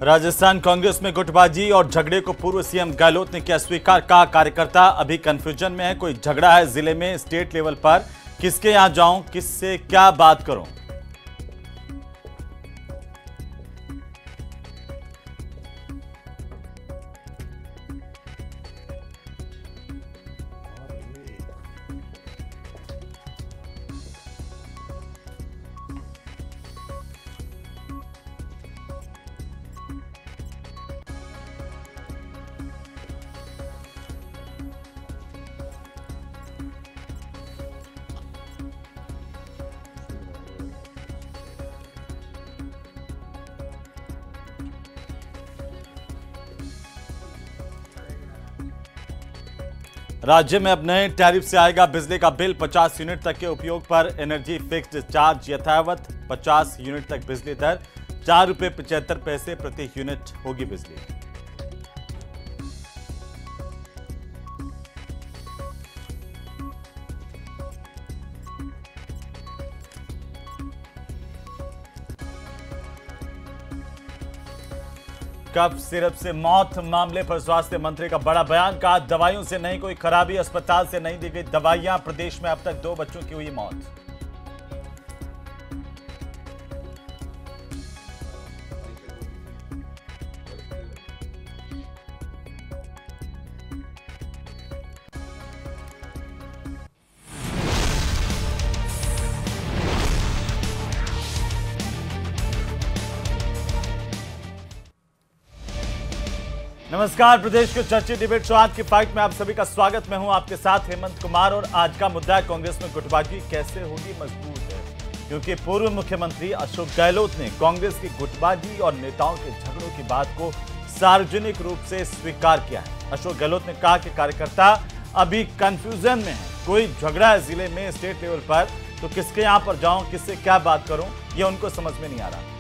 राजस्थान कांग्रेस में गुटबाजी और झगड़े को पूर्व सीएम गहलोत ने किया स्वीकार। कहा कार्यकर्ता अभी कंफ्यूजन में है, कोई झगड़ा है जिले में स्टेट लेवल पर, किसके यहां जाऊं, किससे क्या बात करूं। राज्य में अब नए टैरिफ से आएगा बिजली का बिल। 50 यूनिट तक के उपयोग पर एनर्जी फिक्स्ड चार्ज यथावत। 50 यूनिट तक बिजली दर ₹4.75 प्रति यूनिट होगी बिजली। कफ सिरप से मौत मामले पर स्वास्थ्य मंत्री का बड़ा बयान। कहा दवाइयों से नहीं कोई खराबी, अस्पताल से नहीं दी गई दवाइयां। प्रदेश में अब तक 2 बच्चों की हुई मौत। नमस्कार, प्रदेश के चर्चित डिबेट शो आज की फाइट में आप सभी का स्वागत। मैं हूं आपके साथ हेमंत कुमार और आज का मुद्दा है कांग्रेस में गुटबाजी कैसे होगी मजबूत है, क्योंकि पूर्व मुख्यमंत्री अशोक गहलोत ने कांग्रेस की गुटबाजी और नेताओं के झगड़ों की बात को सार्वजनिक रूप से स्वीकार किया है। अशोक गहलोत ने कहा कि कार्यकर्ता अभी कंफ्यूजन में है, कोई झगड़ा है जिले में स्टेट लेवल पर तो किसके यहां पर जाऊं, किससे क्या बात करूं, यह उनको समझ में नहीं आ रहा।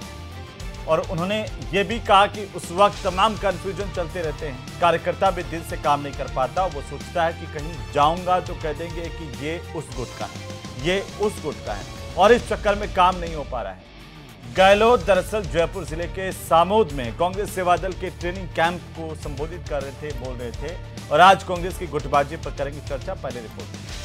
और उन्होंने ये भी कहा कि उस वक्त तमाम कंफ्यूजन चलते रहते हैं, कार्यकर्ता भी दिल से काम नहीं कर पाता। वो सोचता है कि कहीं जाऊंगा तो कह देंगे कि ये उस गुट का है, ये उस गुट का है, और इस चक्कर में काम नहीं हो पा रहा है। गहलोत दरअसल जयपुर जिले के सामोद में कांग्रेस सेवा दल के ट्रेनिंग कैंप को संबोधित कर रहे थे, बोल रहे थे, और आज कांग्रेस की गुटबाजी पर करेंगे चर्चा। पहले रिपोर्ट।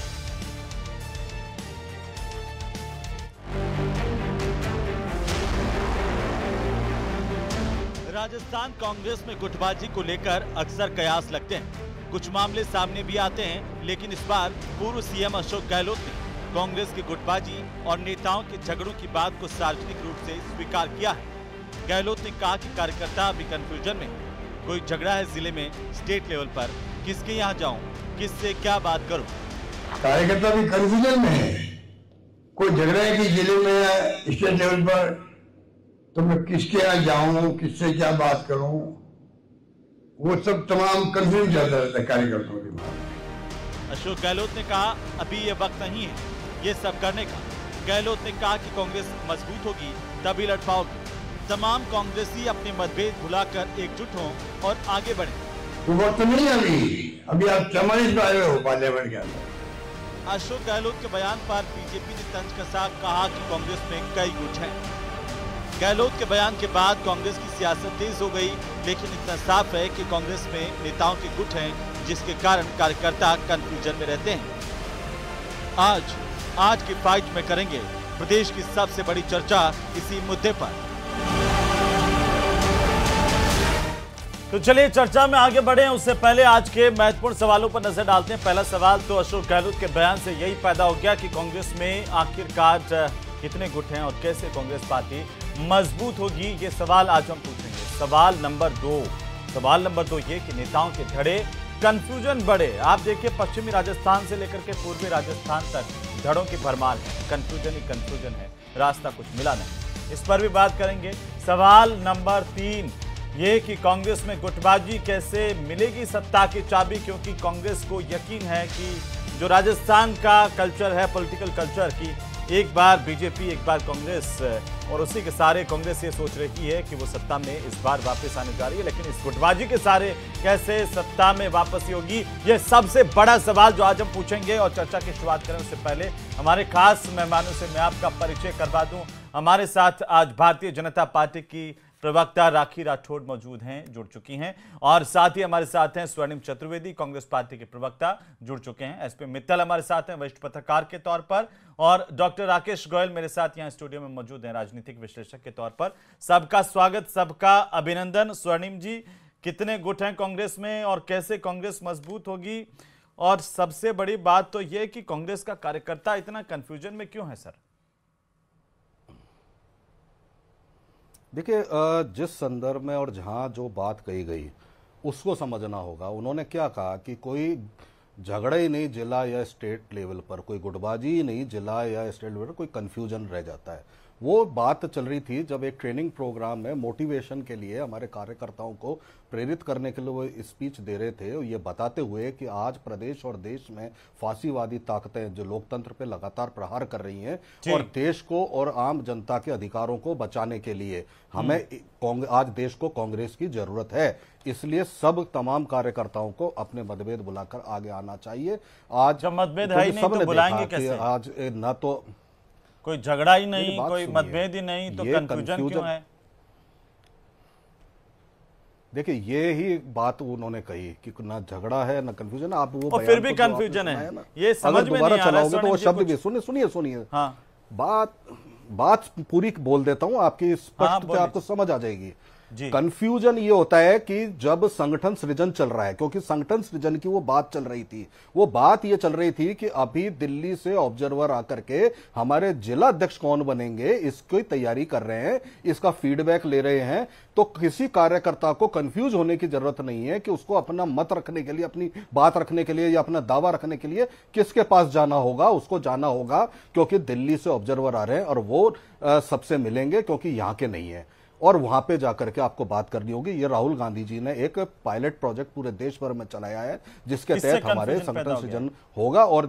राजस्थान कांग्रेस में गुटबाजी को लेकर अक्सर कयास लगते हैं, कुछ मामले सामने भी आते हैं, लेकिन इस बार पूर्व सीएम अशोक गहलोत ने कांग्रेस की गुटबाजी और नेताओं के झगड़ों की बात को सार्वजनिक रूप से स्वीकार किया है। गहलोत ने कहा कि कार्यकर्ता अभी कंफ्यूजन में, कोई झगड़ा है जिले में स्टेट लेवल पर, किसके यहाँ जाऊं, किससे क्या बात करूं। कार्यकर्ता भी कंफ्यूजन में है, कोई झगड़ा है कि जिले में स्टेट लेवल पर तो मैं किसके यहाँ जाऊं, किससे क्या बात करूं, वो सब तमाम कंफ्यूज चलता रहता है कार्यकर्ताओं के बारे। अशोक गहलोत ने कहा अभी ये वक्त नहीं है ये सब करने का। गहलोत ने कहा कि कांग्रेस मजबूत होगी तभी लड़ पाओगी। तमाम कांग्रेसी अपने मतभेद भुलाकर एकजुट हों और आगे बढ़ें। तो वक्त नहीं अभी आप 44 में आए हो पार्लियामेंट के अंदर। अशोक गहलोत के बयान पर बीजेपी ने तंज कसा, कहा कि कांग्रेस में कई गुट हैं। गहलोत के बयान के बाद कांग्रेस की सियासत तेज हो गई, लेकिन इतना साफ है कि कांग्रेस में नेताओं के गुट हैं, जिसके कारण कार्यकर्ता कंफ्यूजन में रहते हैं। आज की फाइट में करेंगे प्रदेश की सबसे बड़ी चर्चा इसी मुद्दे पर। तो चलिए चर्चा में आगे बढ़े, उससे पहले आज के महत्वपूर्ण सवालों पर नजर डालते हैं। पहला सवाल तो अशोक गहलोत के बयान से यही पैदा हो गया कि कांग्रेस में आखिरकार कितने गुट हैं और कैसे कांग्रेस पार्टी मजबूत होगी, ये सवाल आज हम पूछेंगे। सवाल नंबर 2 ये कि नेताओं के धड़े कंफ्यूजन बढ़े। आप देखिए पश्चिमी राजस्थान से लेकर के पूर्वी राजस्थान तक धड़ों की भरमार है, कंफ्यूजन ही कंफ्यूजन है, रास्ता कुछ मिला नहीं, इस पर भी बात करेंगे। सवाल नंबर 3 ये कि कांग्रेस में गुटबाजी कैसे मिलेगी सत्ता की चाबी, क्योंकि कांग्रेस को यकीन है कि जो राजस्थान का कल्चर है, पॉलिटिकल कल्चर की, एक बार बीजेपी एक बार कांग्रेस, और उसी के सारे कांग्रेस ये सोच रही है कि वो सत्ता में इस बार वापस आने जा रही है, लेकिन इस गुटबाजी के सारे कैसे सत्ता में वापसी होगी, ये सबसे बड़ा सवाल जो आज हम पूछेंगे। और चर्चा की शुरुआत करें उससे पहले हमारे खास मेहमानों से मैं आपका परिचय करवा दूं। हमारे साथ आज भारतीय जनता पार्टी की प्रवक्ता राखी राठौड़ मौजूद हैं, जुड़ चुकी हैं, और साथ ही हमारे साथ हैं स्वर्णिम चतुर्वेदी, कांग्रेस पार्टी के प्रवक्ता जुड़ चुके हैं। एसपी मित्तल हमारे साथ हैं वरिष्ठ पत्रकार के तौर पर, और डॉक्टर राकेश गोयल मेरे साथ यहाँ स्टूडियो में मौजूद हैं राजनीतिक विश्लेषक के तौर पर। सबका स्वागत, सबका अभिनंदन। स्वर्णिम जी, कितने गुट हैं कांग्रेस में और कैसे कांग्रेस मजबूत होगी, और सबसे बड़ी बात तो यह कि कांग्रेस का कार्यकर्ता इतना कंफ्यूजन में क्यों है सर? देखिए, जिस संदर्भ में और जहां जो बात कही गई उसको समझना होगा। उन्होंने क्या कहा कि कोई झगड़ा ही नहीं जिला या स्टेट लेवल पर, कोई गुटबाजी ही नहीं जिला या स्टेट लेवल पर, कोई कंफ्यूजन रह जाता है। वो बात चल रही थी जब एक ट्रेनिंग प्रोग्राम में मोटिवेशन के लिए हमारे कार्यकर्ताओं को प्रेरित करने के लिए वो स्पीच दे रहे थे, ये बताते हुए कि आज प्रदेश और देश में फांसीवादी ताकतें जो लोकतंत्र पे लगातार प्रहार कर रही हैं और देश को और आम जनता के अधिकारों को बचाने के लिए हमें आज देश को कांग्रेस की जरूरत है। इसलिए सब तमाम कार्यकर्ताओं को अपने मतभेद बुलाकर आगे आना चाहिए। आज जब मतभेद है ही नहीं तो बुलाएंगे कैसे? आज न तो कोई झगड़ा ही नहीं, कोई मतभेद ही नहीं, तो कंफ्यूजन क्यों है? देखिए, ये ही बात उन्होंने कही कि ना झगड़ा है ना कंफ्यूजन। आप वो और फिर भी कंफ्यूजन है, ये समझ में नहीं आ रहा है। तो वो शब्द भी सुनिए। हाँ, बात पूरी बोल देता हूं, आपकी स्पष्टता आपको समझ आ जाएगी। जी। कंफ्यूजन ये होता है कि जब संगठन सृजन चल रहा है, क्योंकि संगठन सृजन की वो बात चल रही थी। वो बात ये चल रही थी कि अभी दिल्ली से ऑब्जर्वर आकर के हमारे जिला अध्यक्ष कौन बनेंगे इसकी तैयारी कर रहे हैं, इसका फीडबैक ले रहे हैं। तो किसी कार्यकर्ता को कंफ्यूज होने की जरूरत नहीं है कि उसको अपना मत रखने के लिए, अपनी बात रखने के लिए या अपना दावा रखने के लिए किसके पास जाना होगा। उसको जाना होगा क्योंकि दिल्ली से ऑब्जर्वर आ रहे हैं और वो सबसे मिलेंगे क्योंकि यहां के नहीं है, और वहां पे जाकर के आपको बात करनी होगी। ये राहुल गांधी जी ने एक पायलट प्रोजेक्ट पूरे देश भर में चलाया है जिसके तहत हमारे संगठन सृजन होगा और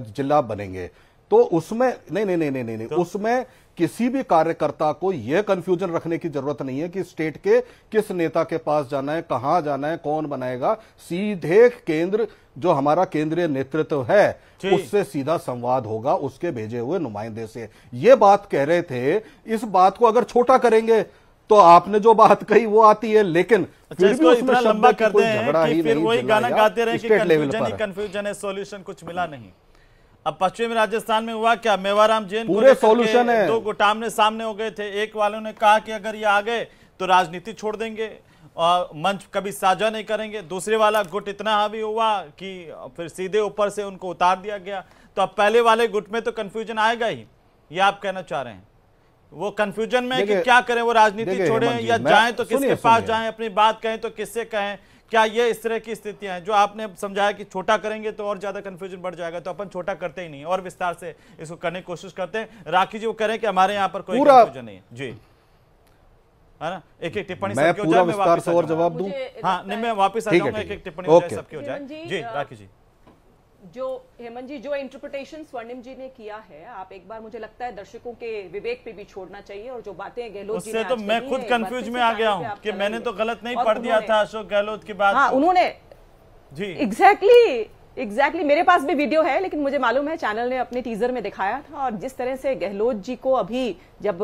जिला बनेंगे। तो उसमें नहीं, उसमें किसी भी कार्यकर्ता को यह कंफ्यूजन रखने की जरूरत नहीं है कि स्टेट के किस नेता के पास जाना है, कहां जाना है, कौन बनाएगा। सीधे केंद्र जो हमारा केंद्रीय नेतृत्व है उससे सीधा संवाद होगा, उसके भेजे हुए नुमाइंदे से। ये बात कह रहे थे। इस बात को अगर छोटा करेंगे तो आपने जो बात कही वो आती है, लेकिन फिर भी उसमें लंबा करते हैं कि फिर वही गाना गाते रहे कि कंफ्यूजन है, सॉल्यूशन कुछ मिला नहीं। अब पश्चिमी राजस्थान में हुआ क्या? मेवाराम जैन पूरे सॉल्यूशन है। दो गुट आमने सामने हो गए थे। एक वालों ने कहा कि अगर ये आ गए तो राजनीति छोड़ देंगे और मंच कभी साझा नहीं करेंगे। दूसरे वाला गुट इतना हावी हुआ कि फिर सीधे ऊपर से उनको उतार दिया गया। तो अब पहले वाले गुट में तो कंफ्यूजन आएगा ही, ये आप कहना चाह रहे हैं? वो कंफ्यूजन में कि क्या करें, वो राजनीति छोड़ें या जाएं तो किसके पास जाएं, अपनी बात कहें तो किससे कहें? क्या ये इस तरह की स्थितियां हैं जो आपने समझाया कि छोटा करेंगे तो और ज्यादा कंफ्यूजन बढ़ जाएगा? तो अपन छोटा करते ही नहीं और विस्तार से इसको करने की कोशिश करते हैं। राखी जी वो करें कि हमारे यहाँ पर कोई कंफ्यूजन नहीं है। जी, है ना? एक एक टिप्पणी मैं पूरा विस्तार से और जवाब दूं। हाँ, नहीं, मैं वापस आ जाऊंगा, एक एक टिप्पणी सबकी हो जाए। जी राखी जी, जो हेमंत जी, जो इंटरप्रिटेशन स्वर्णिम जी ने किया है, आप एक बार मुझे लगता है दर्शकों के विवेक पे भी छोड़ना चाहिए। और जो बातें गहलोत जी ने तो मैं खुद कंफ्यूज में आ गया हूं कि मैंने तो गलत नहीं पढ़ दिया था अशोक गहलोत की बात। हाँ, उन्होंने जी एग्जैक्टली मेरे पास भी वीडियो है, लेकिन मुझे मालूम है चैनल ने अपने टीजर में दिखाया था। और जिस तरह से गहलोत जी को अभी जब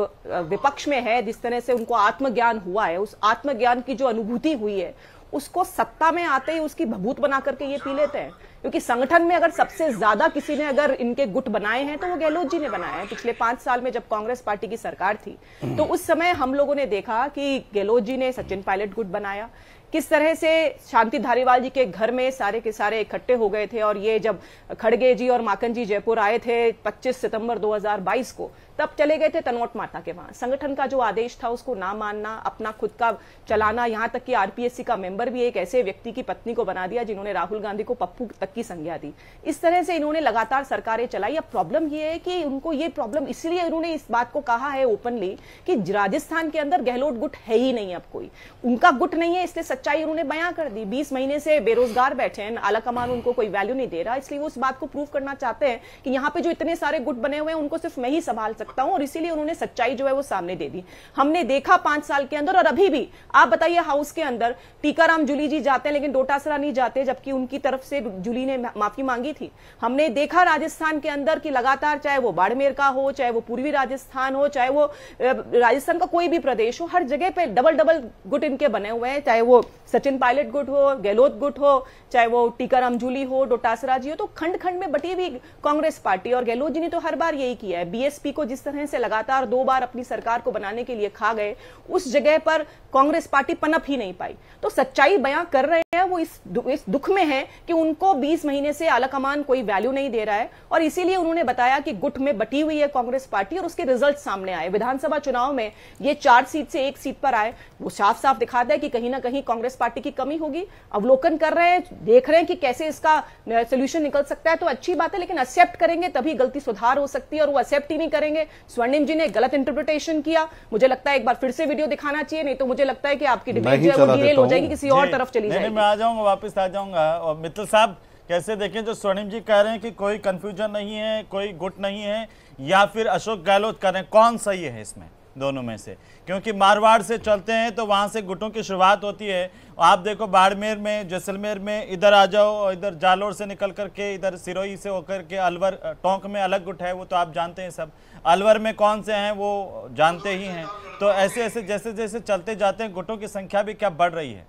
विपक्ष में है, जिस तरह से उनको आत्मज्ञान हुआ है, उस आत्मज्ञान की जो अनुभूति हुई है उसको सत्ता में आते ही उसकी भभूत बना करके ये पी लेते हैं। क्योंकि संगठन में अगर सबसे ज्यादा किसी ने अगर इनके गुट बनाए हैं तो वो गहलोत जी ने बनाए हैं। पिछले 5 साल में जब कांग्रेस पार्टी की सरकार थी तो उस समय हम लोगों ने देखा कि गहलोत जी ने सचिन पायलट गुट बनाया, किस तरह से शांति धारीवाल जी के घर में सारे के सारे इकट्ठे हो गए थे। और ये जब खड़गे जी और माकन जी जयपुर आए थे 25 सितंबर 2022 को, तब चले गए थे तनोट माता के वहां। संगठन का जो आदेश था उसको ना मानना, अपना खुद का चलाना, यहां तक कि आरपीएससी का मेंबर भी एक ऐसे व्यक्ति की पत्नी को बना दिया जिन्होंने राहुल गांधी को पप्पू तक की संज्ञा दी। इस तरह से इन्होंने लगातार सरकारें चलाई। अब प्रॉब्लम ये है कि उनको ये प्रॉब्लम, इसलिए उन्होंने इस बात को कहा है ओपनली कि राजस्थान के अंदर गहलोत गुट है ही नहीं, अब कोई उनका गुट नहीं है। इसलिए सच्चाई उन्होंने बयां कर दी। 20 महीने से बेरोजगार बैठे हैं, आला कमान उनको कोई वैल्यू नहीं दे रहा, इसलिए वो उस बात को प्रूव करना चाहते हैं कि यहाँ पे जो इतने सारे गुट बने हुए हैं उनको सिर्फ मैं ही संभाल सकता सकता हूं और इसीलिए उन्होंने सच्चाई जो है वो सामने दे दी। हमने देखा 5 साल के अंदर, और अभी भी आप बताइए हाउस के अंदर टीकाराम जूली जी जाते हैं लेकिन डोटासरा नहीं जाते, जबकि उनकी तरफ से जूली ने माफी मांगी थी। हमने देखा राजस्थान के अंदर कि लगातार, चाहे वो बाड़मेर का हो, चाहे वो पूर्वी राजस्थान हो, चाहे वो राजस्थान का कोई भी प्रदेश हो, हर जगह पे डबल डबल गुट इनके बने हुए हैं, चाहे वो सचिन पायलट गुट हो, गहलोत गुट हो, चाहे वो टीकाराम जूली हो, डोटासरा जी हो। तो खंड खंड में बटी हुई कांग्रेस पार्टी, और गहलोत जी ने तो हर बार यही किया है। बीएसपी को जिस तरह से लगातार 2 बार अपनी सरकार को बनाने के लिए खा गए, उस जगह पर कांग्रेस पार्टी पनप ही नहीं पाई। तो सच्चाई बयां कर रहे हैं वो इस दुख में है कि उनको 20 महीने से आलाकमान कोई वैल्यू नहीं दे रहा है, और इसीलिए उन्होंने बताया कि गुट में बटी हुई है कांग्रेस पार्टी, और उसके रिजल्ट सामने आए। विधानसभा चुनाव में ये 4 सीट से 1 सीट पर आए, वो साफ साफ दिखाता है कि कहीं ना कहीं कांग्रेस पार्टी की कमी होगी। अवलोकन कर रहे हैं, देख रहे हैं कि कैसे इसका सोल्यूशन निकल सकता है, तो अच्छी बात है, लेकिन एक्सेप्ट करेंगे तभी गलती सुधार हो सकती है, और वो एक्सेप्ट ही नहीं करेंगे। स्वर्णिम जी ने गलत इंटरप्रिटेशन किया, मुझे लगता है एक बार फिर से वीडियो दिखाना चाहिए, नहीं तो मुझे लगता है कि आपकी डिबेट जो है वो डिरेल हो जाएगी, किसी और तरफ चली जाएगी। मैं आ जाऊंगा, वापस आ जाऊंगा। और मित्तल साहब कैसे देखें जो स्वर्णिम जी कह रहे हैं कि कोई कंफ्यूजन नहीं है, कोई गुट नहीं है, या फिर अशोक गहलोत कह रहे हैं, कौन सही है इसमें दोनों में से? क्योंकि मारवाड़ से चलते हैं तो वहां से गुटों की शुरुआत होती है। आप देखो बाड़मेर में, जैसलमेर में, इधर आ जाओ, इधर जालोर से निकल करके, इधर सिरोही से होकर के अलवर, टोंक में अलग गुट है, वो तो आप जानते हैं सब। अलवर में कौन से हैं वो जानते ही हैं। तो ऐसे ऐसे जैसे जैसे चलते जाते हैं गुटों की संख्या भी क्या बढ़ रही है?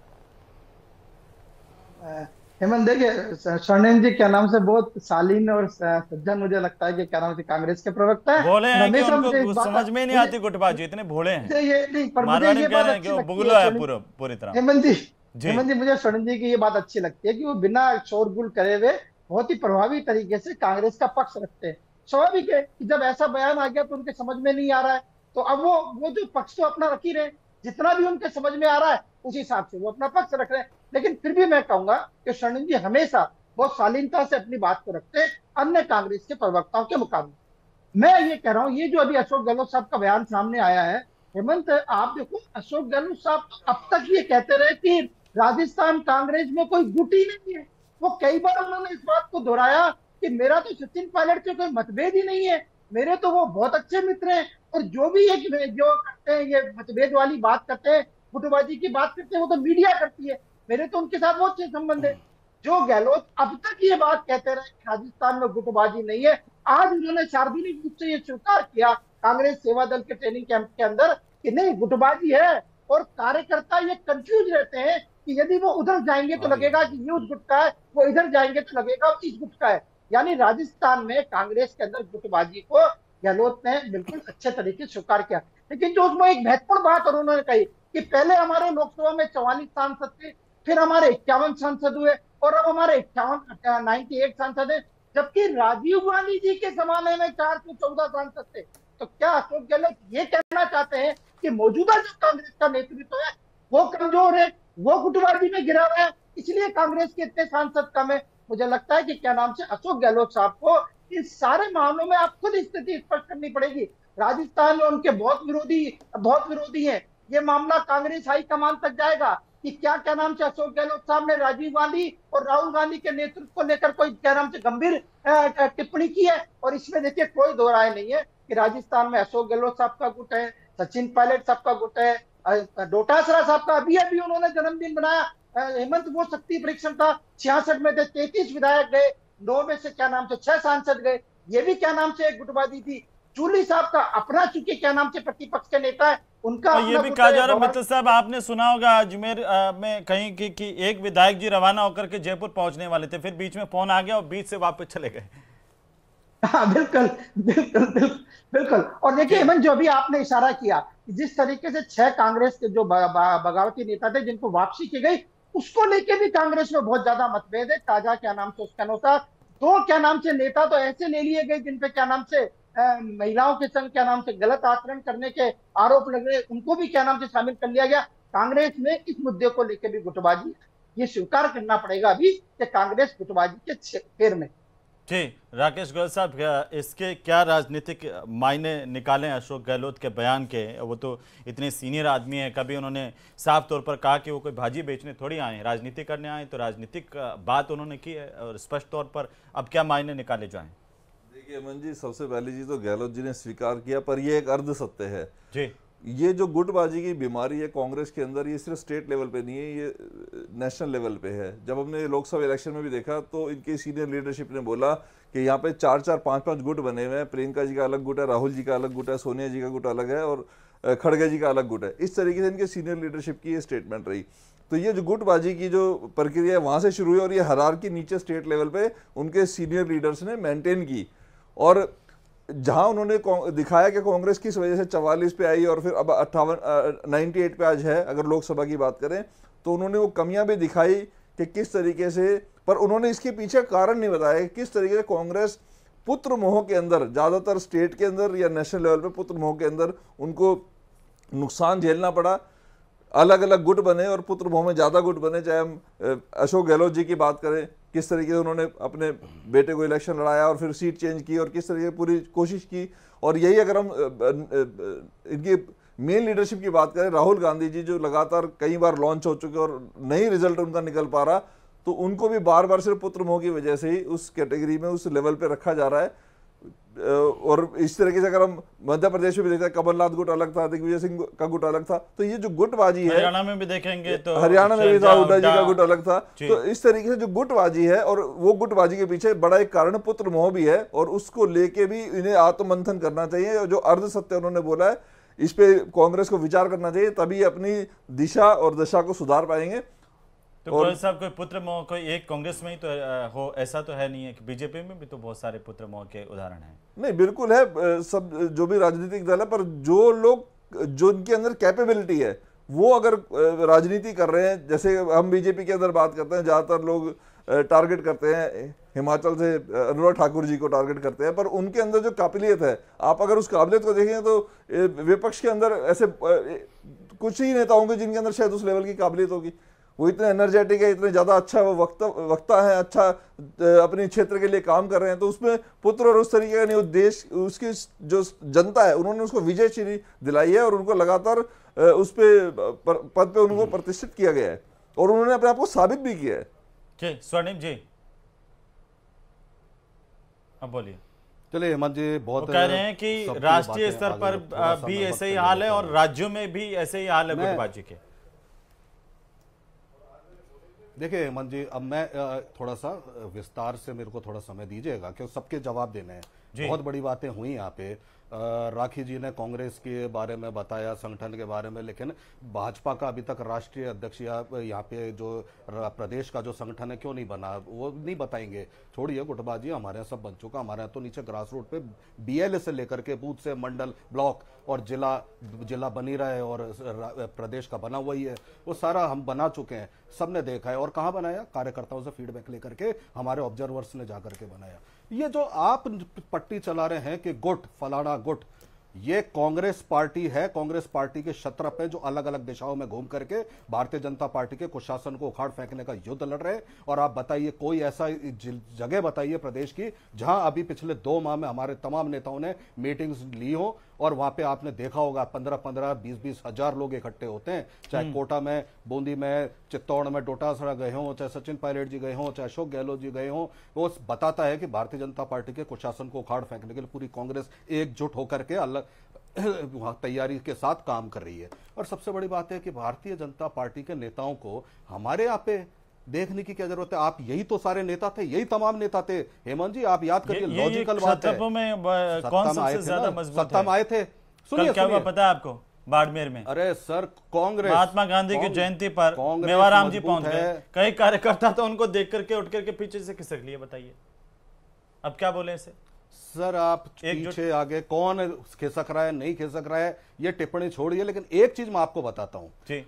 हेमंत, देखिए स्वर्णिम जी क्या नाम से बहुत शालीन और सज्जन, मुझे लगता है कि क्या नाम से कांग्रेस के प्रवक्ता है। बोले हैं कि उनको समझ में नहीं आती गुटबाजी, इतने भोले हैं। ये नहीं, पर मुझे ये बात अच्छी लगती है पूरी तरह। हेमंत जी मुझे स्वर्णिम जी की ये बात अच्छी लगती है कि वो बिना शोरगुल करे हुए बहुत ही प्रभावी तरीके से कांग्रेस का पक्ष रखते हैं। स्वाभाविक है कि जब ऐसा बयान आ गया तो उनके समझ में नहीं आ रहा है, तो अब वो जो पक्ष तो अपना रख ही रहे, जितना भी उनके समझ में आ रहा है उस हिसाब से वो अपना पक्ष रख रहे हैं। लेकिन फिर भी मैं कहूंगा कि स्वर्णिम जी हमेशा बहुत शालीनता से अपनी बात को रखते हैं अन्य कांग्रेस के प्रवक्ताओं के मुकाबले। मैं ये कह रहा हूं, ये जो अभी अशोक गहलोत साहब का बयान सामने आया है, हेमंत आप देखो, अशोक गहलोत साहब अब तक ये कहते रहे कि राजस्थान कांग्रेस में कोई गुट ही नहीं है। वो कई बार उन्होंने इस बात को दोहराया कि मेरा तो सचिन पायलट से कोई मतभेद ही नहीं है, मेरे तो वो बहुत अच्छे मित्र हैं, और जो भी एक जो करते हैं ये मतभेद वाली बात करते हैं, गुटबाजी की बात करते हैं, वो तो मीडिया करती है, मेरे तो उनके साथ बहुत अच्छे संबंध है। जो गहलोत अब तक ये बात कहते रहे कि राजस्थान में गुटबाजी नहीं है, आज उन्होंने सार्वजनिक रूप से ये स्वीकार किया कांग्रेस सेवा दल के ट्रेनिंग कैंप के अंदर कि नहीं गुटबाजी है, और कार्यकर्ता ये कंफ्यूज रहते हैं कि यदि वो उधर जाएंगे तो लगेगा कि ये उस गुट का है, वो इधर जाएंगे तो लगेगा इस गुट का है। यानी राजस्थान में कांग्रेस के अंदर गुटबाजी को गहलोत ने बिल्कुल अच्छे तरीके से स्वीकार किया। लेकिन जो उसमें एक महत्वपूर्ण बात और उन्होंने कही कि पहले हमारे लोकसभा में 44 सांसद थे, फिर हमारे 51 सांसद हुए, और अब हमारे 98 सांसद है, जबकि राजीव गांधी जी के जमाने में 414 सांसद थे। तो क्या अशोक गहलोत ये कहना चाहते हैं कि मौजूदा जो कांग्रेस का नेतृत्व है वो कमजोर है, वो गुटबाजी में गिरा हुआ है, इसलिए कांग्रेस के इतने सांसद कम है? मुझे लगता है कि क्या नाम से अशोक गहलोत साहब को इन सारे मामलों में आप खुद स्थिति स्पष्ट करनी पड़ेगी। राजस्थान में उनके बहुत विरोधी हैं। ये मामला कांग्रेस हाईकमान तक जाएगा कि क्या नाम से अशोक गहलोत साहब ने राजीव गांधी और राहुल गांधी के नेतृत्व को लेकर कोई क्या नाम से गंभीर टिप्पणी की है। और इसमें देखिए कोई दो राय नहीं है कि राजस्थान में अशोक गहलोत साहब का गुट है, सचिन पायलट साहब का गुट है, डोटासरा साहब का अभी उन्होंने जन्मदिन बनाया। हेमंत वो शक्ति परीक्षण था, 66 में थे, 33 विधायक गए, 9 में से क्या नाम से 6 सांसद गए, ये भी क्या नाम से एक गुटबाजी थी। जूली साहब का अपना, चूंकि क्या नाम से प्रतिपक्ष के नेता है, उनका ये भी कहा जा रहा है मित्र साहब, आपने सुना होगा अजमेर में कहीं कि एक विधायक जी रवाना होकर के जयपुर पहुंचने वाले थे, फिर बीच में फोन आ गया और बीच से वापस चले गए। हाँ बिल्कुल। और देखिए हेमंत, जो अभी आपने इशारा किया, जिस तरीके से 6 कांग्रेस के जो बगावती नेता थे जिनको वापसी की गई, उसको लेके भी कांग्रेस में बहुत ज्यादा मतभेद है। ताजा क्या नाम से उसके अनुसार 2 क्या नाम से नेता तो ऐसे ले लिए गए जिनपे क्या नाम से महिलाओं के संग क्या नाम से गलत आचरण करने के आरोप लग रहे, उनको भी क्या नाम से शामिल कर लिया गया। कांग्रेस में इस मुद्दे को लेकर भी गुटबाजी, ये स्वीकार करना पड़ेगा अभी कि कांग्रेस गुटबाजी के फेर में। ठीक, राकेश गोयल साहब, इसके क्या राजनीतिक मायने निकालें अशोक गहलोत के बयान के? वो तो इतने सीनियर आदमी हैं, कभी उन्होंने साफ तौर पर कहा कि वो कोई भाजी बेचने थोड़ी आए, राजनीति करने आए, तो राजनीतिक बात उन्होंने की है और स्पष्ट तौर पर। अब क्या मायने निकाले जाएं? देखिए अमन जी, सबसे पहली चीज तो गहलोत जी ने स्वीकार किया, पर ये एक अर्ध सत्य है जी। ये जो गुटबाजी की बीमारी है कांग्रेस के अंदर, ये सिर्फ स्टेट लेवल पे नहीं है, ये नेशनल लेवल पे है। जब हमने लोकसभा इलेक्शन में भी देखा तो इनकी सीनियर लीडरशिप ने बोला कि यहाँ पे 4-4, 5-5 गुट बने हुए हैं। प्रियंका जी का अलग गुट है, राहुल जी का अलग गुट है, सोनिया जी का गुट अलग है और खड़गे जी का अलग गुट है। इस तरीके से इनके सीनियर लीडरशिप की ये स्टेटमेंट रही। तो ये जो गुटबाजी की जो प्रक्रिया है वहां से शुरू हुई और ये हायरार्की नीचे स्टेट लेवल पे उनके सीनियर लीडर्स ने मेंटेन की। और जहां उन्होंने दिखाया कि कांग्रेस किस वजह से 44 पे आई और फिर अब 98 पे आज है, अगर लोकसभा की बात करें तो उन्होंने वो कमियां भी दिखाई कि किस तरीके से, पर उन्होंने इसके पीछे कारण नहीं बताया कि किस तरीके से कांग्रेस पुत्र मोह के अंदर, ज्यादातर स्टेट के अंदर या नेशनल लेवल पे पुत्र मोह के अंदर उनको नुकसान झेलना पड़ा। अलग अलग गुट बने और पुत्र मोह में ज्यादा गुट बने। चाहे हम अशोक गहलोत जी की बात करें, किस तरीके से उन्होंने अपने बेटे को इलेक्शन लड़ाया और फिर सीट चेंज की और किस तरीके से पूरी कोशिश की। और यही अगर हम इनकी मेन लीडरशिप की बात करें, राहुल गांधी जी जो लगातार कई बार लॉन्च हो चुके और नहीं रिजल्ट उनका निकल पा रहा, तो उनको भी बार बार सिर्फ पुत्र मोह की वजह से ही उस कैटेगरी में, उस लेवल पे रखा जा रहा है। और इस तरीके से अगर हम मध्य प्रदेश में भी देखते हैं, कमलनाथ गुट अलग था, दिग्विजय सिंह का गुट अलग था। तो ये जो गुटबाजी है, हरियाणा में भी देखेंगे तो हरियाणा में भी था, हुड्डा जी का गुट अलग था। तो इस तरीके से जो गुटबाजी है, और वो गुटबाजी के पीछे बड़ा एक कारण पुत्र मोह भी है और उसको लेके भी इन्हें आत्ममंथन करना चाहिए। जो अर्ध सत्य उन्होंने बोला है, इस पे कांग्रेस को विचार करना चाहिए, तभी अपनी दिशा और दशा को सुधार पाएंगे। तो गोयल साहब, कोई पुत्र मोह कोई एक कांग्रेस में ही तो हो, ऐसा तो है नहीं है कि बीजेपी में भी तो बहुत सारे पुत्र मोह के उदाहरण हैं। नहीं, बिल्कुल है, सब जो भी राजनीतिक दल है, पर जो लोग, जो इनके अंदर कैपेबिलिटी है, वो अगर राजनीति कर रहे हैं, जैसे हम बीजेपी के अंदर बात करते हैं, ज्यादातर लोग टारगेट करते हैं हिमाचल से अनुराग ठाकुर जी को टारगेट करते हैं, पर उनके अंदर जो काबिलियत है, आप अगर उस काबिलियत को देखें तो विपक्ष के अंदर ऐसे कुछ ही नेता होंगे जिनके अंदर शायद उस लेवल की काबिलियत होगी। वो इतने एनर्जेटिक है, इतने ज्यादा अच्छा वो वक्ता है, अच्छा अपने क्षेत्र के लिए काम कर रहे हैं। तो उसमें पुत्र और उस तरीके का नहीं, देश, उसकी जो जनता है, उन्होंने उसको विजयश्री दिलाई है और उनको लगातार उस पे पद पे उनको प्रतिष्ठित किया गया है और उन्होंने अपने आप को साबित भी किया है। स्वर्णिम जी, अब बोलिए। चलिए हेमंत जी, बहुत कह रहे हैं कि राष्ट्रीय स्तर पर भी ऐसे ही हाल है और राज्यों में भी ऐसे ही हाल है गुटबाजी के। देखिए हेमंत जी, अब मैं थोड़ा सा विस्तार से, मेरे को थोड़ा समय दीजिएगा क्योंकि सबके जवाब देने हैं। बहुत बड़ी बातें हुई यहाँ पे। राखी जी ने कांग्रेस के बारे में बताया, संगठन के बारे में, लेकिन भाजपा का अभी तक राष्ट्रीय अध्यक्ष या यहाँ पे जो प्रदेश का जो संगठन है क्यों नहीं बना, वो नहीं बताएंगे। छोड़िए गुटबाजी, हमारे यहाँ सब बन चुका। हमारे यहाँ तो नीचे ग्रास रूट पे BLA से लेकर के बूथ से मंडल, ब्लॉक और जिला बनी रहा है और प्रदेश का बना हुआ ही है, वो सारा हम बना चुके हैं, सबने देखा है। और कहाँ बनाया? कार्यकर्ताओं से फीडबैक लेकर के, हमारे ऑब्जर्वर्स ने जाकर के बनाया। ये जो आप पट्टी चला रहे हैं कि गुट फलाना गुट, ये कांग्रेस पार्टी है। कांग्रेस पार्टी के शत्रप है जो अलग अलग दिशाओं में घूम करके भारतीय जनता पार्टी के कुशासन को उखाड़ फेंकने का युद्ध लड़ रहे हैं। और आप बताइए, कोई ऐसा जगह बताइए प्रदेश की जहां अभी पिछले 2 माह में हमारे तमाम नेताओं ने मीटिंग्स ली हो और वहां पे आपने देखा होगा 15-15, 20-20 हजार लोग इकट्ठे होते हैं। चाहे कोटा में, बूंदी में, चित्तौड़ में डोटासरा गए हों, चाहे सचिन पायलट जी गए हों, चाहे अशोक गहलोत जी गए हों, वो बताता है कि भारतीय जनता पार्टी के कुशासन को उखाड़ फेंकने के लिए पूरी कांग्रेस एकजुट होकर के अलग तैयारी के साथ काम कर रही है। और सबसे बड़ी बात है कि भारतीय जनता पार्टी के नेताओं को हमारे यहाँ पे देखने की क्या जरूरत है? आप यही तो सारे नेता थे, यही तमाम नेता थे। हेमंत जी, आप याद करिए, लॉजिकल बात है। कौन सबसे ज्यादा मजबूत सत्ता में आए थे? सुनिए, क्या हुआ पता है आपको बाड़मेर में? अरे सर, कांग्रेस महात्मा गांधी की जयंती पर मेवाराम जी पहुंच गए, कई कार्यकर्ता तो उनको देख करके उठ करके पीछे से खिसक लिए। बताइए अब क्या बोले इसे? सर, आप पीछे आगे कौन खिसक रहा है, नहीं खिसक रहा है, ये टिप्पणी छोड़िए, लेकिन एक चीज मैं आपको बताता हूं।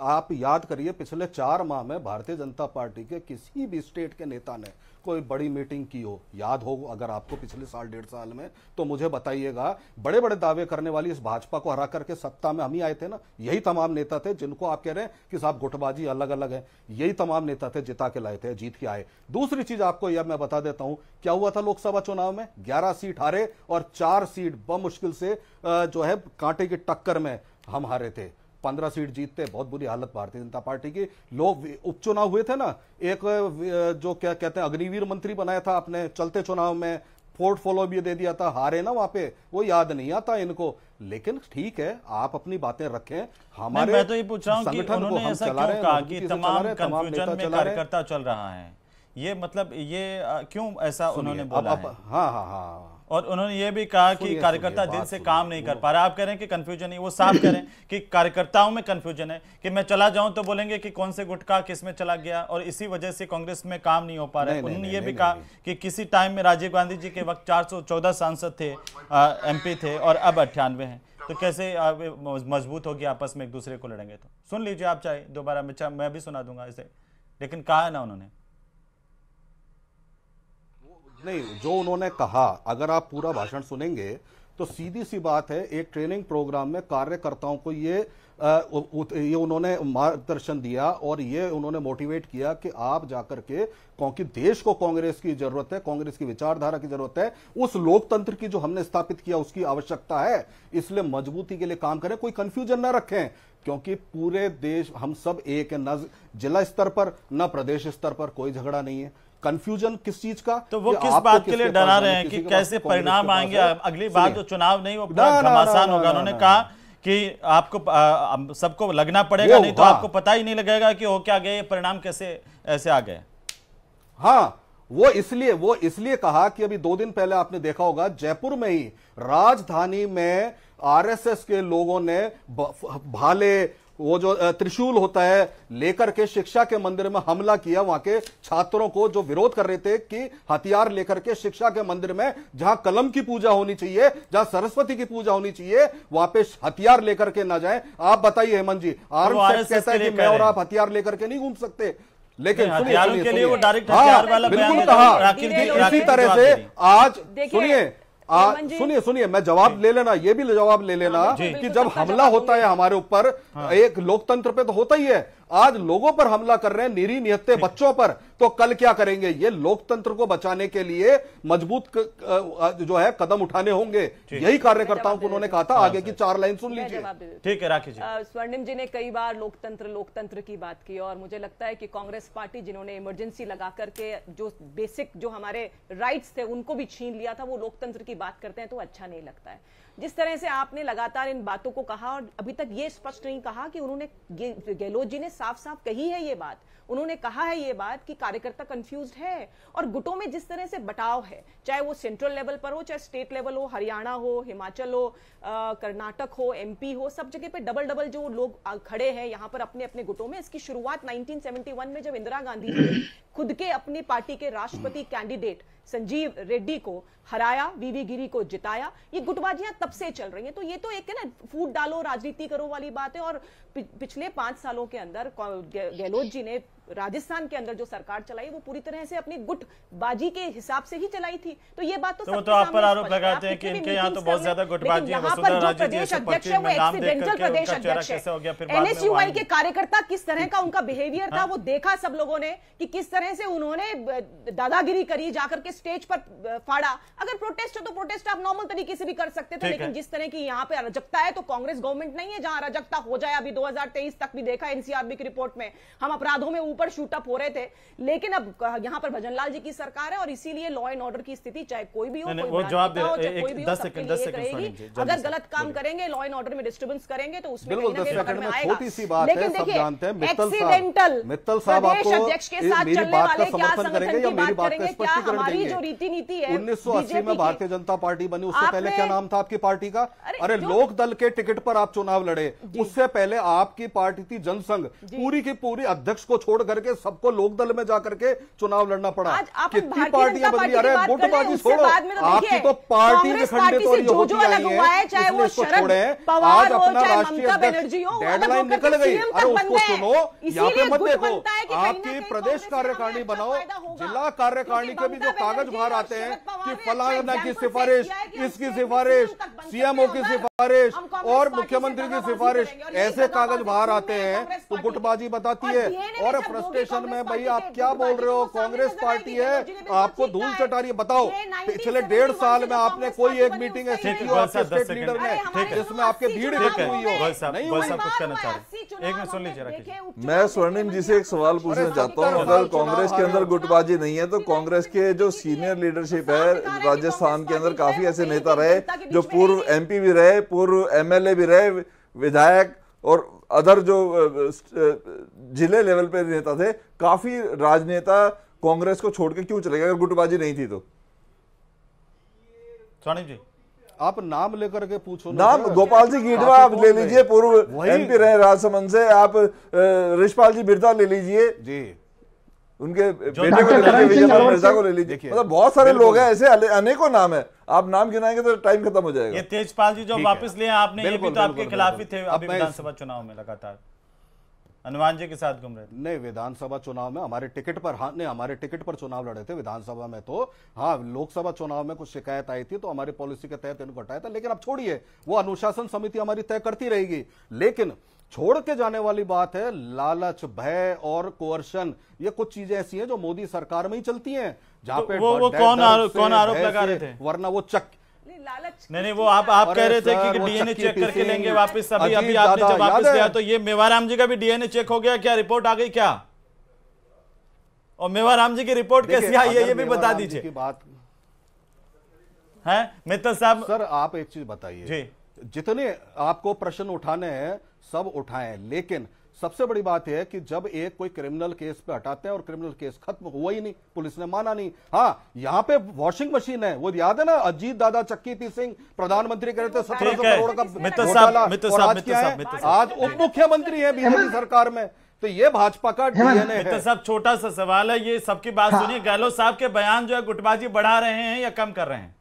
आप याद करिए, पिछले 4 माह में भारतीय जनता पार्टी के किसी भी स्टेट के नेता ने कोई बड़ी मीटिंग की हो, याद हो अगर आपको पिछले साल 1.5 साल में, तो मुझे बताइएगा। बड़े बड़े दावे करने वाली इस भाजपा को हरा करके सत्ता में हम ही आए थे ना। यही तमाम नेता थे जिनको आप कह रहे हैं कि साहब गुटबाजी अलग अलग है, यही तमाम नेता थे जिता के लाए थे, जीत के आए। दूसरी चीज आपको यह मैं बता देता हूं, क्या हुआ था लोकसभा चुनाव में? 11 सीट हारे और 4 सीट बमुश्किल से जो है कांटे की टक्कर में हम हारे थे। 15 सीट जीतते, बहुत बुरी हालत भारतीय जनता पार्टी की। लोग उपचुनाव हुए थे ना, एक जो क्या कहते हैं अग्निवीर मंत्री बनाया था आपने चलते चुनाव में, पोर्टफोलियो भी दे दिया था, हारे ना वहां पे, वो याद नहीं आता इनको। लेकिन ठीक है, आप अपनी बातें रखें। हमारे मैं तो ये पूछ रहा हूं कि उन्होंने ऐसा क्यों कहा कि तमाम कंफ्यूजन में कार्यकर्ता चल रहा है, ये मतलब ये क्यों ऐसा उन्होंने बोला है? हाँ। और उन्होंने ये भी कहा कि कार्यकर्ता दिल से काम नहीं कर पा रहा। आप कह रहे हैं कि कंफ्यूजन नहीं, वो साफ कह रहे हैं कि कार्यकर्ताओं में कंफ्यूजन है, कि मैं चला जाऊं तो बोलेंगे कि कौन से गुटका किस में चला गया, और इसी वजह से कांग्रेस में काम नहीं हो पा रहा है। उन्होंने ये भी कहा कि किसी टाइम में राजीव गांधी जी के वक्त 414 सांसद थे, MP थे, और अब 98 हैं, तो कैसे मजबूत होगी आपस में एक दूसरे को लड़ेंगे? तो सुन लीजिए आप, चाहे दोबारा मैं भी सुना दूंगा इसे, लेकिन कहा है ना उन्होंने। नहीं, जो उन्होंने कहा, अगर आप पूरा भाषण सुनेंगे तो सीधी सी बात है, एक ट्रेनिंग प्रोग्राम में कार्यकर्ताओं को ये उन्होंने मार्गदर्शन दिया और ये उन्होंने मोटिवेट किया कि आप जाकर के, क्योंकि देश को कांग्रेस की जरूरत है, कांग्रेस की विचारधारा की जरूरत है, उस लोकतंत्र की जो हमने स्थापित किया उसकी आवश्यकता है, इसलिए मजबूती के लिए काम करें, कोई कंफ्यूजन ना रखें, क्योंकि पूरे देश हम सब एक है, न जिला स्तर पर न प्रदेश स्तर पर कोई झगड़ा नहीं है। कंफ्यूजन किस चीज का? तो वो किस बात के लिए डरा रहे हैं कि कैसे परिणाम आएंगे, अगली बार जो चुनाव नहीं वो घमासान होगा? उन्होंने कहा कि आपको सबको लगना पड़ेगा, नहीं तो आपको पता ही नहीं लगेगा कि हो क्या गए, ये परिणाम कैसे ऐसे आ गए। हाँ, वो इसलिए कहा कि अभी 2 दिन पहले आपने देखा होगा, जयपुर में ही राजधानी में RSS के लोगों ने भाले, वो जो त्रिशूल होता है, लेकर के शिक्षा के मंदिर में हमला किया। वहां के छात्रों को जो विरोध कर रहे थे कि हथियार लेकर के शिक्षा के मंदिर में, जहां कलम की पूजा होनी चाहिए, जहां सरस्वती की पूजा होनी चाहिए, वहां पे हथियार लेकर के ना जाए। आप बताइए हेमंत जी, आर्म्स एक्ट कहता है कि मैं और आप हथियार लेकर के नहीं घूम सकते, लेकिन हथियारों के लिए वो डायरेक्ट हथियार वाला बिल्कुल कहा। इसी तरह से आज सुनिए, मैं जवाब ले लेना, ये भी जवाब ले लेना कि जब हमला होता है हमारे ऊपर, एक लोकतंत्र पे तो होता ही है, आज लोगों पर हमला कर रहे हैं, निरीह निहत्ते बच्चों पर, तो कल क्या करेंगे? ये लोकतंत्र को बचाने के लिए मजबूत जो है कदम उठाने होंगे। यही कार्यकर्ताओं को उन्होंने कहा था। आगे की 4 लाइन सुन लीजिए। ठीक है, राखी जी। स्वर्णिम जी ने कई बार लोकतंत्र की बात की, और मुझे लगता है कि कांग्रेस पार्टी जिन्होंने इमरजेंसी लगा करके जो बेसिक जो हमारे राइट्स थे उनको भी छीन लिया था, वो लोकतंत्र की बात करते हैं तो अच्छा नहीं लगता है। जिस तरह से आपने लगातार इन बातों को कहा और अभी तक ये स्पष्ट नहीं कहा कि उन्होंने, गहलोत जी ने साफ साफ कही है ये बात, उन्होंने कहा है ये बात कि कार्यकर्ता कंफ्यूज्ड है, और गुटों में जिस तरह से बटाव है, चाहे वो सेंट्रल लेवल पर हो, चाहे स्टेट लेवल हो, हरियाणा हो, हिमाचल हो, कर्नाटक हो, MP हो, सब जगह पे डबल जो लोग खड़े हैं यहाँ पर अपने अपने गुटों में। इसकी शुरुआत 1971 में जब इंदिरा गांधी ने खुद के अपनी पार्टी के राष्ट्रपति कैंडिडेट संजीव रेड्डी को हराया, VV गिरी को जिताया, ये गुटबाजियां तब से चल रही हैं। तो ये तो एक है ना, फूट डालो राजनीति करो वाली बात है। और पिछले 5 सालों के अंदर गहलोत जी ने राजस्थान के अंदर जो सरकार चलाई वो पूरी तरह से अपनी गुटबाजी के हिसाब से ही चलाई थी। तो ये बात तो आप पर आरोप लगाते हैं कि इनके यहाँ तो बहुत ज्यादा गुटबाजी है। प्रदेश अध्यक्ष है वो एक्सीडेंटल प्रदेश अध्यक्ष है। NSUI के कार्यकर्ता किस तरह का उनका बिहेवियर था वो देखा सब लोगों ने, कि किस तरह से उन्होंने दादागिरी करी, जाकर के स्टेज पर फाड़ा। अगर प्रोटेस्ट है तो प्रोटेस्ट आप नॉर्मल तरीके से भी कर सकते थे, लेकिन जिस तरह की यहाँ पे अराजकता है, तो कांग्रेस गवर्नमेंट नहीं है जहां अराजकता हो जाए। अभी 2023 तक भी देखा NCRB की रिपोर्ट में, हम अपराधों में ऊपर शूट अप हो रहे थे, लेकिन अब यहाँ पर भजनलाल जी की सरकार है और इसीलिए लॉ एंड ऑर्डर की स्थिति चाहे कोई भी हो, वो जवाब दे अगर गलत काम करेंगे, लॉ एंड ऑर्डर में डिस्टर्बेंस करेंगे तो उसमें छोटी सी बात है, सब जानते हैं। एक्सीडेंटल मित्तल साहब प्रदेश अध्यक्ष के साथ चलने वाले क्या संगठन की बात करेंगे, क्या हमारी जो रीति नीति है। 1980 में भारतीय जनता पार्टी बनी, उससे पहले क्या नाम था आपकी पार्टी का? अरे लोक दल के टिकट पर आप चुनाव लड़े, उससे पहले आपकी पार्टी थी जनसंघ, पूरी की पूरी अध्यक्ष को छोड़ करके सबको लोक दल में जाकर के चुनाव लड़ना पड़ा। कितनी पार्टियां बदली? अरे गुटबाजी छोड़ो, आपकी तो पार्टी विखंडित और ये होती आई है, इसलिए इसको छोड़े। आज अपना राष्ट्रीय अध्यक्ष डेडलाइन निकल गई, अरे उसको सुनो, यहाँ पे मत देखो। आपकी प्रदेश कार्यकारिणी बनाओ, जिला कार्यकारिणी के भी जो कागज बाहर आते हैं कि फलाना की सिफारिश, इसकी सिफारिश, सीएमओ की सिफारिश और मुख्यमंत्री की सिफारिश, ऐसे कागज बाहर आते हैं तो गुटबाजी बताती है। और फ्रस्ट्रेशन में भाई आप क्या बोल रहे हो, कांग्रेस पार्टी है, आपको धूल चटा रही है। बताओ पिछले 1.5 साल में आपने कोई एक मीटिंग ऐसी की हो आपके स्टेट लीडर ने जिसमें आपके भीड़ इकट्ठी हुई हो? नहीं हुई। कुछ कहना चाह रहे, एक मिनट सुन लीजिए। मैं स्वर्णिम जी से एक सवाल पूछना चाहता हूँ, अगर कांग्रेस के अंदर गुटबाजी नहीं है तो कांग्रेस के जो सीनियर लीडरशिप है राजस्थान के अंदर, काफी ऐसे नेता रहे जो पूर्व एमपी भी रहे, पूर्व एमएलए भी रहे, विधायक और अदर जो जिले लेवल पे नेता थे, काफी राजनेता कांग्रेस को छोड़ के क्यों चले गए अगर गुटबाजी नहीं थी तो? स्वामी जी आप नाम लेकर के पूछो। नाम गोपाल सिंह गिडवा आप ले लीजिए, पूर्व एमपी रहे राजसमंद से। आप ऋषपाल जी बिरदा ले लीजिए जी, उनके बेटे को ले लीजिए, मिर्जा को ले लीजिए। मतलब बहुत सारे लोग हैं ऐसे, अनेकों नाम है। आप नाम गिनाएंगे तो टाइम खत्म हो जाएगा। ये तेजपाल जी जो वापस लिए आपने, ये भी तो आपके खिलाफ ही थे अभी विधानसभा चुनाव में, लगातार हनुमान जी के साथ घूम रहे थे। नहीं, विधानसभा चुनाव में हमारे टिकट पर, हाँ नहीं, हमारे टिकट पर चुनाव लड़े थे विधानसभा में तो। हाँ, लोकसभा चुनाव में कुछ शिकायत आई थी तो हमारी पॉलिसी के तहत इनको हटाया था। लेकिन अब छोड़िए, वो अनुशासन समिति हमारी तय करती रहेगी। लेकिन छोड़ के जाने वाली बात है लालच, भय और कोर्शन। ये कुछ चीजें ऐसी हैं जो मोदी सरकार में ही चलती हैं, जहां पे वो कौन आरोप लगा रहे थे? वरना वो नहीं, वो आप कह रहे थे कि डीएनए चेक करके लेंगे वापस। अभी आपने जब वापस गया तो ये मेवाराम जी का भी डीएनए चेक हो गया क्या? रिपोर्ट आ गई क्या? और मेवाराम जी की रिपोर्ट कैसी आई है ये भी बता दीजिए। बात है मित्तल साहब। सर आप एक चीज बताइए, जितने आपको प्रश्न उठाने हैं सब उठाएं, लेकिन सबसे बड़ी बात यह है कि जब एक कोई क्रिमिनल केस पे हटाते हैं और क्रिमिनल केस खत्म हुआ ही नहीं, पुलिस ने माना नहीं। हाँ, यहाँ पे वॉशिंग मशीन है, वो याद है ना, अजीत दादा चक्की थी सिंह प्रधानमंत्री कह रहे थे 1700 करोड़ का घोटाला, आज उप मुख्यमंत्री है बीजेपी सरकार में। तो ये भाजपा का डीएनए है। मित्तल साहब छोटा सा सवाल है, ये सबकी बात सुनिए। गहलोत साहब के बयान जो है गुटबाजी बढ़ा रहे हैं या कम कर रहे हैं?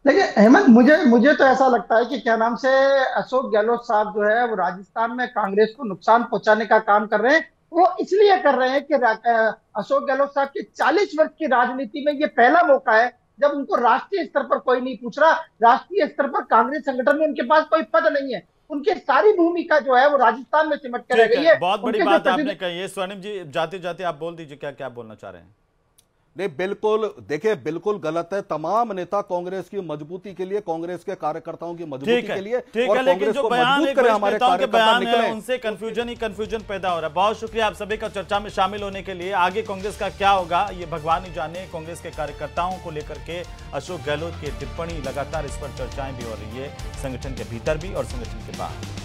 देखिए हेमंत, मुझे तो ऐसा लगता है कि क्या नाम से अशोक गहलोत साहब जो है वो राजस्थान में कांग्रेस को नुकसान पहुंचाने का काम कर रहे हैं। वो इसलिए कर रहे हैं कि अशोक गहलोत साहब की 40 वर्ष की राजनीति में ये पहला मौका है जब उनको राष्ट्रीय स्तर पर कोई नहीं पूछ रहा। राष्ट्रीय स्तर पर कांग्रेस संगठन में उनके पास कोई पद नहीं है, उनकी सारी भूमिका जो है वो राजस्थान में सिमट कर रह गई है। बहुत बड़ी बात आपने कही है। स्वर्णिम जी जाते जाते आप बोल दीजिए क्या क्या बोलना चाह रहे हैं। नहीं, बिल्कुल देखिए, बिल्कुल गलत है। तमाम नेता कांग्रेस की मजबूती के लिए, कांग्रेस के कार्यकर्ताओं की मजबूती के लिए, और लेकिन जो बयान हमारे बयान है उनसे कंफ्यूजन पैदा हो रहा है। बहुत शुक्रिया आप सभी का चर्चा में शामिल होने के लिए। आगे कांग्रेस का क्या होगा ये भगवान ही जाने। कांग्रेस के कार्यकर्ताओं को लेकर के अशोक गहलोत की टिप्पणी, लगातार इस पर चर्चाएं भी हो रही है, संगठन के भीतर भी और संगठन के बाहर।